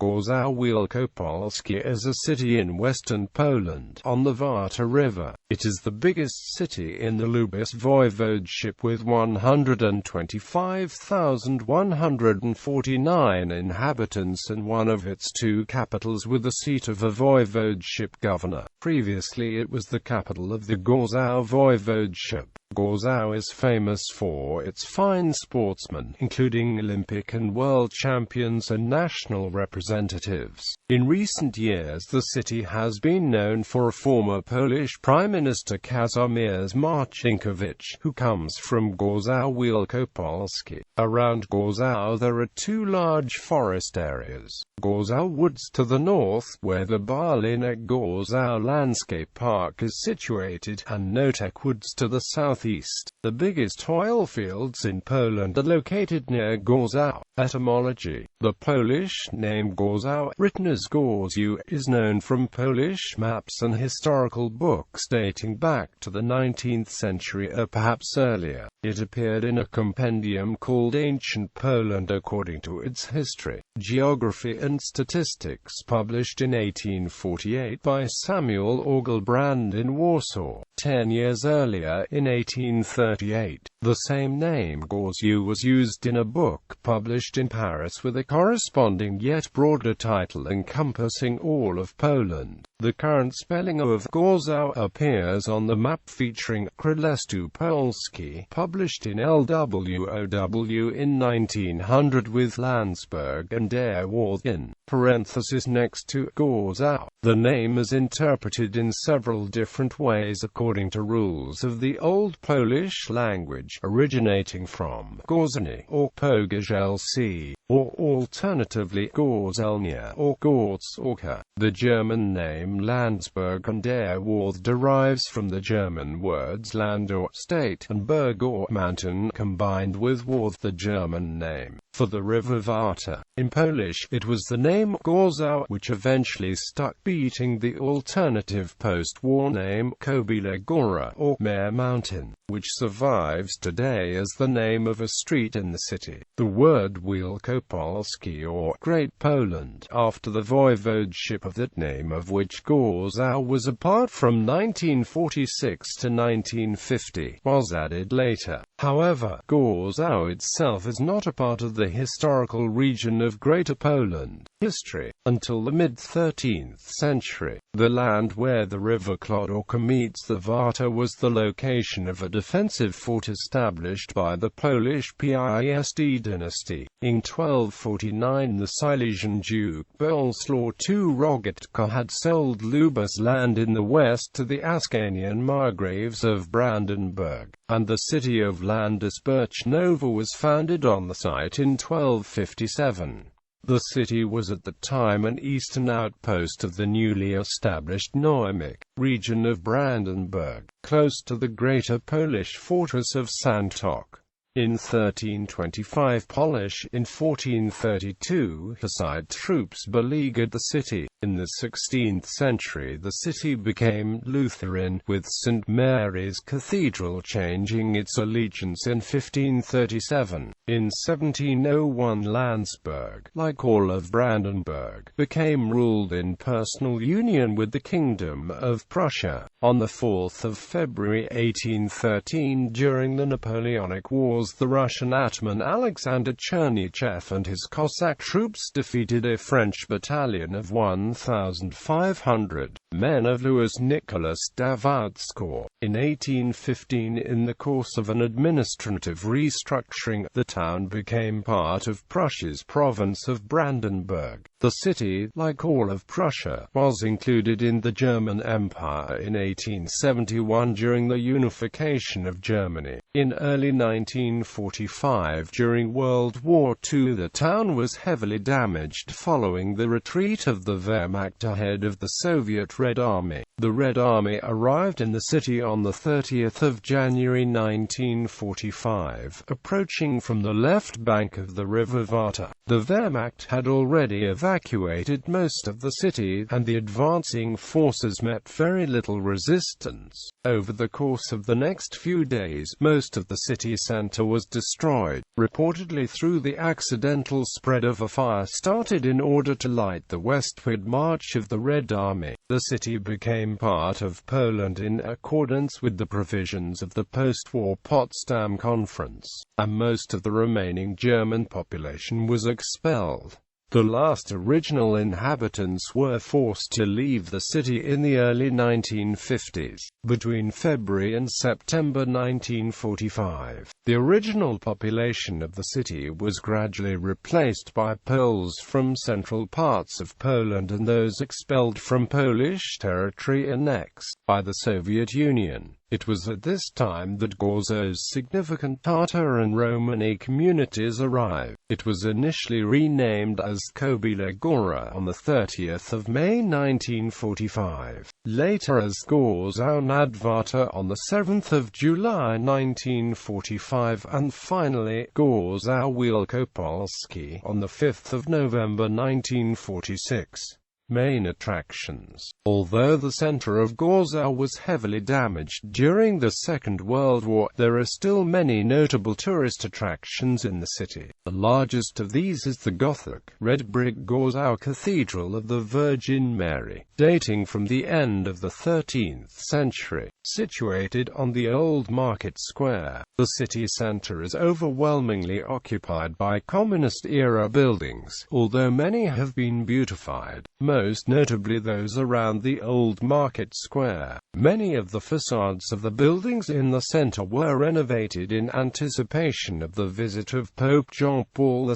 Gorzów Wielkopolski is a city in western Poland, on the Warta River. It is the biggest city in the Lubusz Voivodeship with 125,149 inhabitants and one of its two capitals with the seat of a voivodeship governor. Previously it was the capital of the Gorzów Voivodeship. Gorzów is famous for its fine sportsmen, including Olympic and world champions and national representatives. In recent years the city has been known for a former Polish Prime Minister Kazimierz Marcinkiewicz, who comes from Gorzów Wielkopolski. Around Gorzów there are two large forest areas. Gorzów Woods to the north, where the Barlinek Gorzów Landscape Park is situated, and Notek Woods to the southeast. The biggest oil fields in Poland are located near Gorzów. Etymology. The Polish name Gorzów, written as Gorzów, is known from Polish maps and historical books dating back to the 19th century or perhaps earlier. It appeared in a compendium called Ancient Poland according to its history, geography and statistics, published in 1848 by Samuel Ogelbrand in Warsaw. 10 years earlier, in 1838, the same name Gorzów was used in a book published in Paris with a corresponding yet broader title encompassing all of Poland. The current spelling of Gorzów appears on the map featuring Królestwo Polskie, published in LWOW in 1900 with Landsberg and Airworth in parenthesis next to Gorzów. The name is interpreted in several different ways according to rules of the Old Polish language, originating from Gorzony or Pogozelci, or alternatively Gorzelnia or Gorzorka. The German name Landsberg and Airworth derives from the German words land or state, and berg or mountain, combined with worth, the German name for the river Warta. In Polish, it was the name Gorzów which eventually stuck, beating the alternative post-war name Kobila Góra or Mare Mountain, which survives today as the name of a street in the city. The word Wielkopolski or Great Poland, after the voivodeship of that name of which Gorzów was a part from 1946 to 1950, was added later. However, Gorzów itself is not a part of the historical region of Greater Poland. History. Until the mid-13th century, the land where the river Clodorka meets the Warta was the location of a defensive fort established by the Polish Piast dynasty. In 1249 the Silesian Duke Bolesław II Rogatka had sold Lubusz land in the west to the Ascanian margraves of Brandenburg, and the city of Landis Birchnova was founded on the site in 1257. The city was at the time an eastern outpost of the newly established Neumark region of Brandenburg, close to the greater Polish fortress of Santok. In 1325 Polish, in 1432 Hussite troops beleaguered the city. In the 16th century the city became Lutheran, with St. Mary's Cathedral changing its allegiance in 1537. In 1701 Landsberg, like all of Brandenburg, became ruled in personal union with the Kingdom of Prussia. On the 4th of February 1813, during the Napoleonic Wars, the Russian ataman Alexander Chernichev and his Cossack troops defeated a French battalion of 1,500 men of Louis Nicolas Davout's corps. In 1815, in the course of an administrative restructuring, the town became part of Prussia's province of Brandenburg. The city, like all of Prussia, was included in the German Empire in 1871 during the unification of Germany. In early 1945, during World War II, the town was heavily damaged following the retreat of the Wehrmacht ahead of the Soviet Red Army. The Red Army arrived in the city on on 30 January 1945, approaching from the left bank of the river Warta. The Wehrmacht had already evacuated most of the city, and the advancing forces met very little resistance. Over the course of the next few days, most of the city center was destroyed, reportedly through the accidental spread of a fire started in order to light the westward march of the Red Army. The city became part of Poland in accordance with the provisions of the post-war Potsdam Conference, and most of the remaining German population was expelled. The last original inhabitants were forced to leave the city in the early 1950s. Between February and September 1945, the original population of the city was gradually replaced by Poles from central parts of Poland and those expelled from Polish territory annexed by the Soviet Union. It was at this time that Gorzow's significant Tatar and Romani communities arrived. It was initially renamed as Kobyla Góra on 30 May 1945, later as Gorzów nad Wartą on 7 July 1945, and finally Gorzów Wielkopolski on 5 November 1946. Main attractions. Although the center of Gorzów was heavily damaged during the Second World War, there are still many notable tourist attractions in the city. The largest of these is the Gothic, red-brick Gorzów Cathedral of the Virgin Mary, dating from the end of the 13th century. Situated on the old market square, the city center is overwhelmingly occupied by communist-era buildings, although many have been beautified, most notably those around the old market square. Many of the facades of the buildings in the center were renovated in anticipation of the visit of Pope John Paul II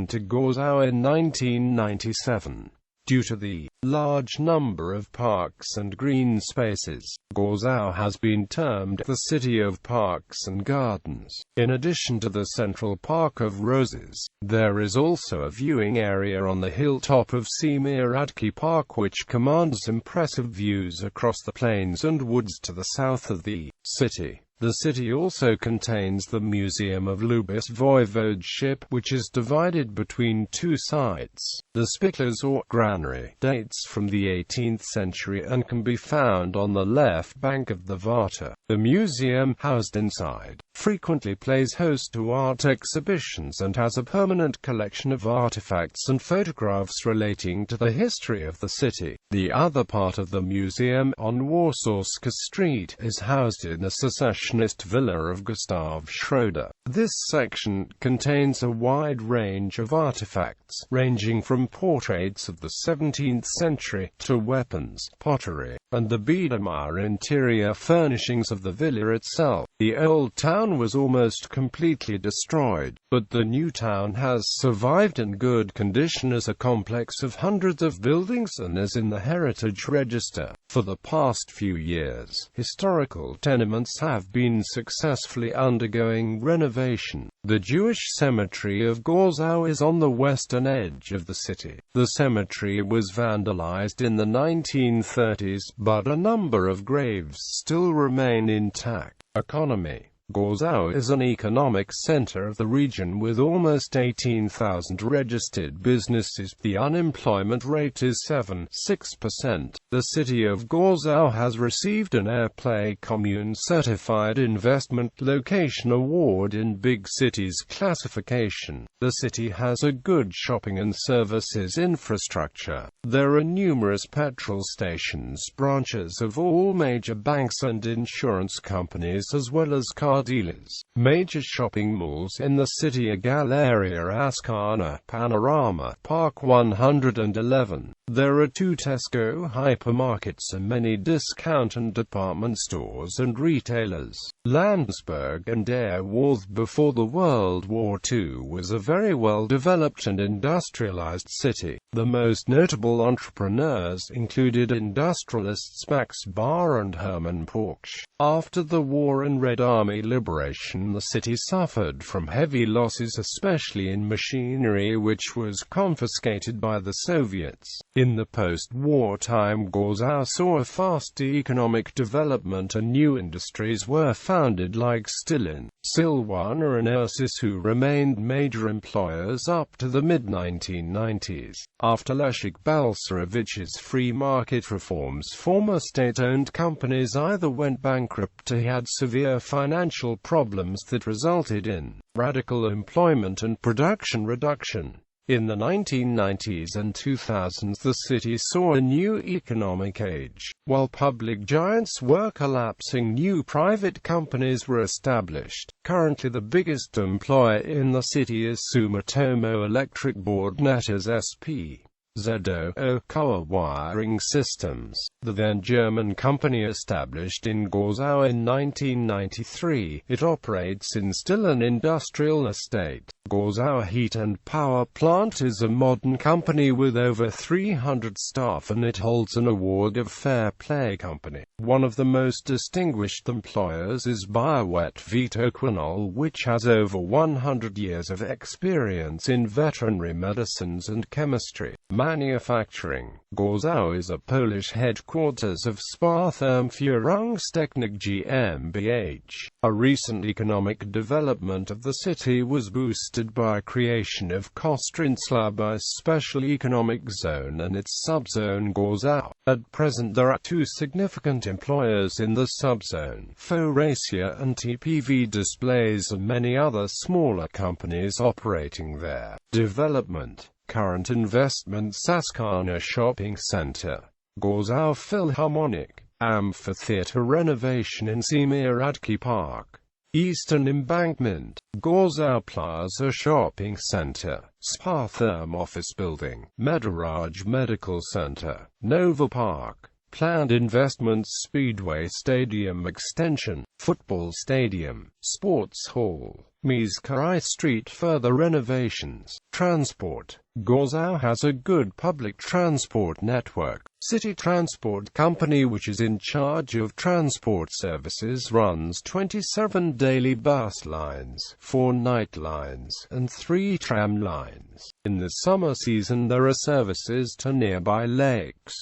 to Gorzów in 1997. Due to the large number of parks and green spaces, Gorzów has been termed the City of Parks and Gardens. In addition to the Central Park of Roses, there is also a viewing area on the hilltop of Przemiradki Park which commands impressive views across the plains and woods to the south of the city. The city also contains the Museum of Lubusz Voivodeship, which is divided between two sites. The Spitalers or granary dates from the 18th century and can be found on the left bank of the Warta. The museum, housed inside, frequently plays host to art exhibitions and has a permanent collection of artifacts and photographs relating to the history of the city. The other part of the museum, on Warsawska Street, is housed in a secessionist villa of Gustav Schroeder. This section contains a wide range of artifacts, ranging from portraits of the 17th century to weapons, pottery, and the Biedermeier interior furnishings of the villa itself. The old town was almost completely destroyed, but the new town has survived in good condition as a complex of hundreds of buildings and is in the Heritage Register. For the past few years, historical tenements have been successfully undergoing renovation. The Jewish cemetery of Gorzów is on the western edge of the city. The cemetery was vandalized in the 1930s, but a number of graves still remain intact. Economy. Gorzów is an economic center of the region with almost 18,000 registered businesses. The unemployment rate is 7.6%. The city of Gorzów has received an Airplay Commune Certified Investment Location Award in Big Cities classification. The city has a good shopping and services infrastructure. There are numerous petrol stations, branches of all major banks and insurance companies, as well as car dealers. Major shopping malls in the city are Galeria Ascana, Panorama, Park 111. There are 2 Tesco hypermarkets and many discount and department stores and retailers. Landsberg and Airwarth before the World War II was a very well-developed and industrialized city. The most notable entrepreneurs included industrialists Max Bahr and Hermann Porsche. After the war and Red Army liberation, the city suffered from heavy losses, especially in machinery which was confiscated by the Soviets. In the post-war time, Gorzów saw a fast economic development and new industries were founded like Stilin, Silwana and Ursus, who remained major employers up to the mid-1990s. After Leszek Balcerowicz's free market reforms, former state-owned companies either went bankrupt or had severe financial problems that resulted in radical employment and production reduction. In the 1990s and 2000s, the city saw a new economic age. While public giants were collapsing, new private companies were established. Currently the biggest employer in the city is Sumitomo Electric Board Netters SP. ZOO Power Wiring Systems, the then German company established in Gorzów in 1993. It operates in still an industrial estate. Gorzów Heat and Power Plant is a modern company with over 300 staff, and it holds an award of Fair Play Company. One of the most distinguished employers is Biowet Vitoquinol, which has over 100 years of experience in veterinary medicines and chemistry. Manufacturing. Gorzów is a Polish headquarters of Spartherm Führungstechnik GmbH. A recent economic development of the city was boosted by creation of Kostrzyńska Special Economic Zone and its subzone Gorzów. At present there are two significant employers in the subzone, Foracia and TPV Displays, and many other smaller companies operating there. Development. Current investment: Saskana Shopping Center, Gorzów Philharmonic, Amphitheater renovation in Semiradki Park, Eastern Embankment, Gorzów Plaza Shopping Center, Spartherm Office Building, Medaraj Medical Center, Nova Park. Planned investments: Speedway Stadium extension, Football Stadium, Sports Hall, Mieszkaj Street. Further renovations. Transport. Gorzów has a good public transport network. City Transport Company, which is in charge of transport services, runs 27 daily bus lines, 4 night lines, and 3 tram lines. In the summer season there are services to nearby lakes.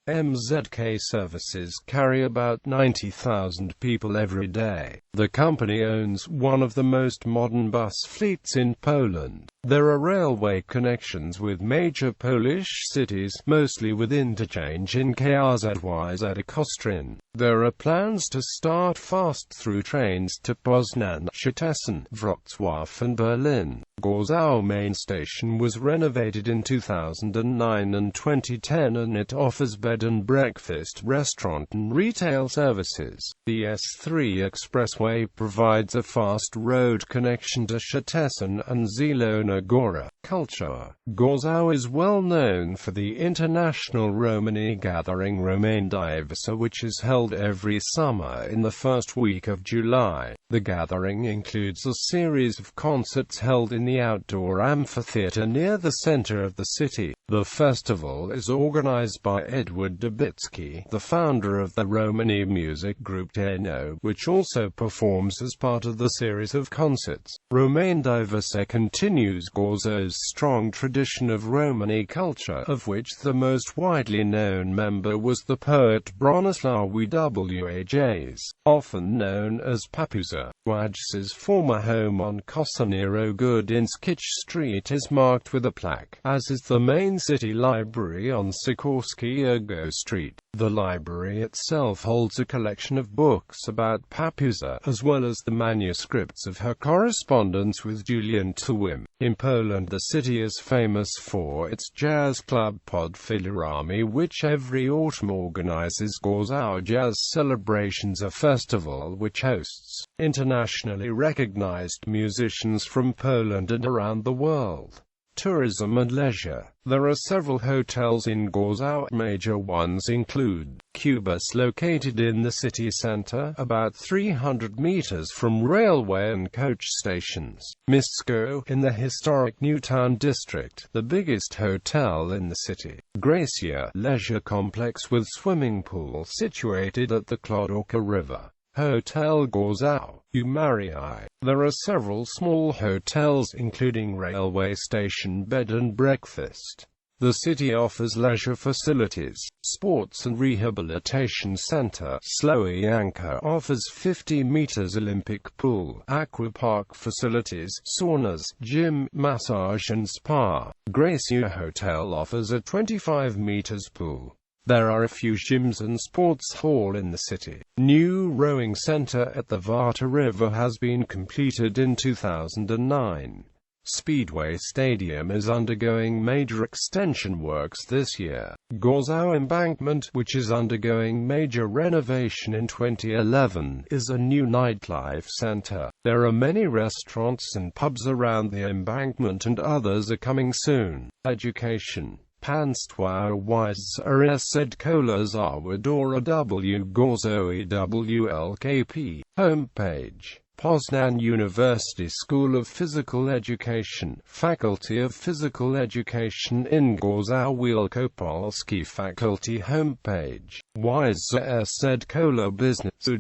MZK services carry about 90,000 people every day. The company owns one of the most modern bus fleets in Poland. There are railway connections with major Polish cities, mostly with interchange in Kazachstan and Kostryn. There are plans to start fast-through trains to Poznan, Szczecin, Wrocław and Berlin. Gorzów main station was renovated in 2009 and 2010, and it offers bed and breakfast, restaurant and retail services. The S3 expressway provides a fast road connection to Szczecin and Zielona Góra. Culture. Gorzów is well known for the international Romani gathering Romandiversa, which is held every summer in the first week of July. The gathering includes a series of concerts held in the outdoor amphitheater near the center of the city. The festival is organized by Edward Dubitsky, the founder of the Romani music group Teno, which also performs as part of the series of concerts. Romandiversa continues Gorzów's strong tradition of Romani culture, of which the most widely known member was the poet Bronislaw Wajs, often known as Papuza. Wajs's former home on Kosaniro Gudinskich Street is marked with a plaque, as is the main city library on Sikorski Street. The library itself holds a collection of books about Papuza, as well as the manuscripts of her correspondence with Julian Tuwim. In Poland, the city is famous for its jazz club Podfilirami, which every autumn organizes Gorzów Jazz Celebrations, a festival which hosts internationally recognized musicians from Poland and around the world. Tourism and leisure. There are several hotels in Gorzów. Major ones include Kubus, located in the city center, about 300 meters from railway and coach stations. Misko, in the historic Newtown district, the biggest hotel in the city. Gracia, leisure complex with swimming pool situated at the Klodorka River. Hotel Gorzów, Umarii. There are several small hotels including railway station bed and breakfast. The city offers leisure facilities, sports and rehabilitation center. Slowianka offers 50 meters Olympic pool, aquapark facilities, saunas, gym, massage and spa. Gracia Hotel offers a 25 meters pool. There are a few gyms and sports hall in the city. New rowing center at the Warta River has been completed in 2009. Speedway Stadium is undergoing major extension works this year. Gorzów Embankment, which is undergoing major renovation in 2011, is a new nightlife center. There are many restaurants and pubs around the embankment and others are coming soon. Education. Państwowa Szkoła Zawodowa w Gorzów WLKP. Homepage. Poznan University School of Physical Education, Faculty of Physical Education in Gorzów Wielkopolski. Faculty homepage. Wyższa Szkoła Biznesu w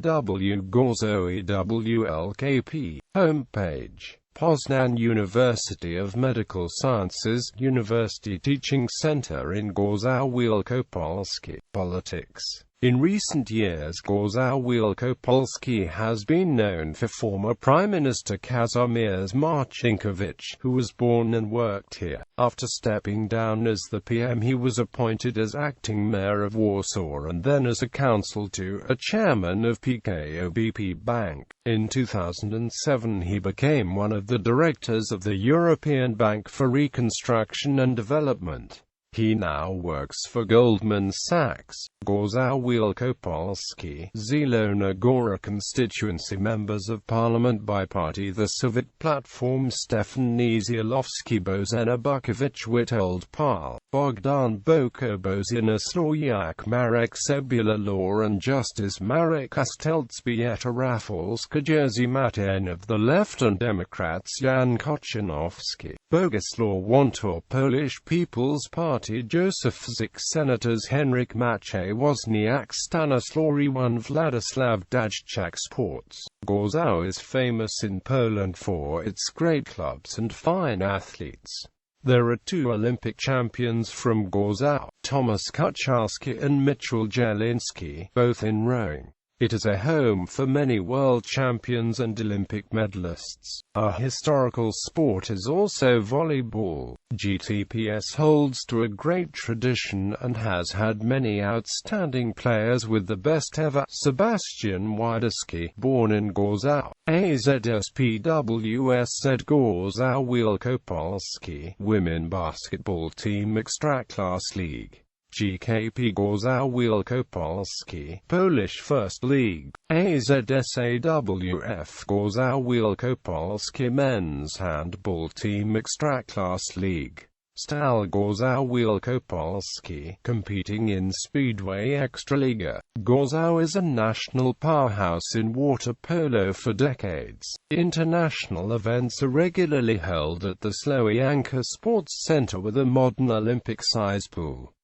Gorzów WLKP. Homepage. Poznan University of Medical Sciences, University Teaching Center in Gorzów Wielkopolski. Politics. In recent years, Gorzów Wielkopolski has been known for former Prime Minister Kazimierz Marcinkiewicz, who was born and worked here. After stepping down as the PM, he was appointed as acting mayor of Warsaw and then as a council to a chairman of PKO BP Bank. In 2007 he became one of the directors of the European Bank for Reconstruction and Development. He now works for Goldman Sachs. Gorzów Wielkopolski, Zielona Góra constituency. Members of parliament by party: the Soviet Platform, Stefan Nieziolowski, Bożena Bukovic-Witold Pal, Bogdan Boko, Bożena Słowiak, Marek Sebula, Law and Justice, Marek Kastelc-Beata Rafalska, Jerzy Matin of the Left, and Democrats Jan Kochanowski, Bogusław Wontor, Polish People's Party, Joseph Zik, Senators Henryk Maciej Wozniak, Stanislaw Rewan, Władysław Dajczak. Sports. Gorzów is famous in Poland for its great clubs and fine athletes. There are two Olympic champions from Gorzów, Tomasz Kucharski and Michał Jelinski, both in rowing. It is a home for many world champions and Olympic medalists. A historical sport is also volleyball. GTPS holds to a great tradition and has had many outstanding players, with the best ever, Sebastian Wiedeski, born in Gorzów. AZSPWSZ Gorzów Wielkopolski, Women Basketball Team Ekstraklass League. GKP Gorzów Wielkopolski, Polish First League. AZSAWF Gorzów Wielkopolski Men's Handball Team Ekstraklass League. Stal Gorzów Wielkopolski, competing in Speedway Ekstraliga. Gorzów is a national powerhouse in water polo for decades. International events are regularly held at the Slowianka Sports Center with a modern Olympic-size pool.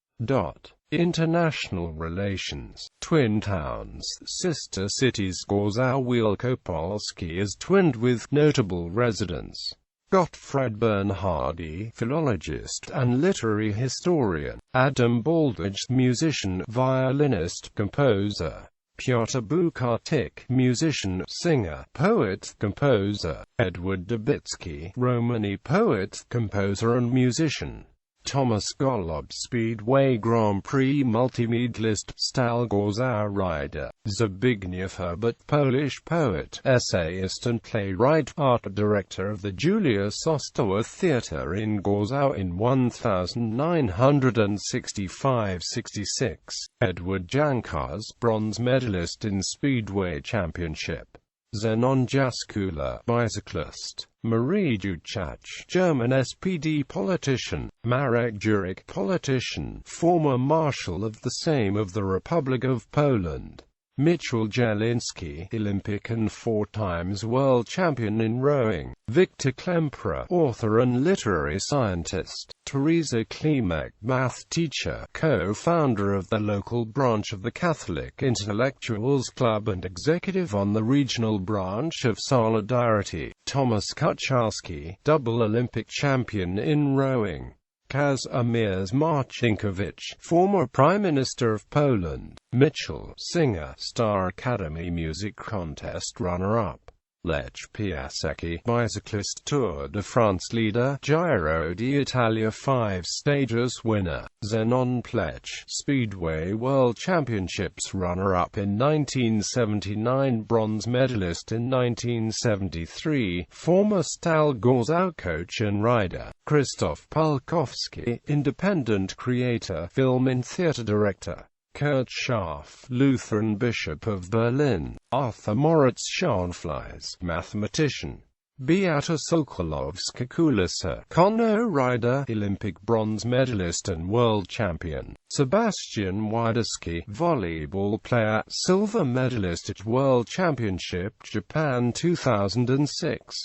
International relations. Twin towns, sister cities. Gorzów Wielkopolski is twinned with notable residents. Gottfried Bernhardi, philologist and literary historian. Adam Baldwage, musician, violinist, composer. Piotr Bukartyk, musician, singer, poet, composer. Edward Dubicki, Romani, poet, composer and musician. Thomas Golob, Speedway Grand Prix multimedalist, Stal Gorzów rider. Zbigniew Herbert, Polish poet, essayist and playwright, art director of the Julius Ostowa Theatre in Gorzów in 1965–66. Edward Jankars, bronze medalist in Speedway Championship. Zenon Jaskula, bicyclist. Marie Duchach, German SPD politician. Marek Jurek, politician, former Marshal of the Sejm of the Republic of Poland. Michał Jelinski, Olympic and 4 times world champion in rowing. Victor Klempra, author and literary scientist. Teresa Klimek, math teacher, co-founder of the local branch of the Catholic Intellectuals Club and executive on the regional branch of Solidarity. Tomasz Kucharski, double Olympic champion in rowing. Kazimierz Marcinkiewicz, former Prime Minister of Poland. Mitchell, singer, Star Academy Music Contest runner-up. Lech Piasecki, bicyclist, Tour de France leader, Giro d'Italia 5 stages winner. Zenon Plech, Speedway World Championships runner-up in 1979, bronze medalist in 1973, former Stal Gorzów coach and rider. Krzysztof Pulkowski, independent creator, film and theatre director. Kurt Scharf, Lutheran Bishop of Berlin. Arthur Moritz Schonflies, mathematician. Beata Sokolowska-Kulisa, Kono rider, Olympic bronze medalist and world champion. Sebastian Wiedeski, volleyball player, silver medalist at World Championship Japan 2006.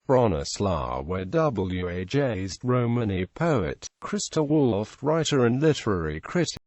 Bronislaw Wajs, Romani poet, Krista Wolf, writer and literary critic.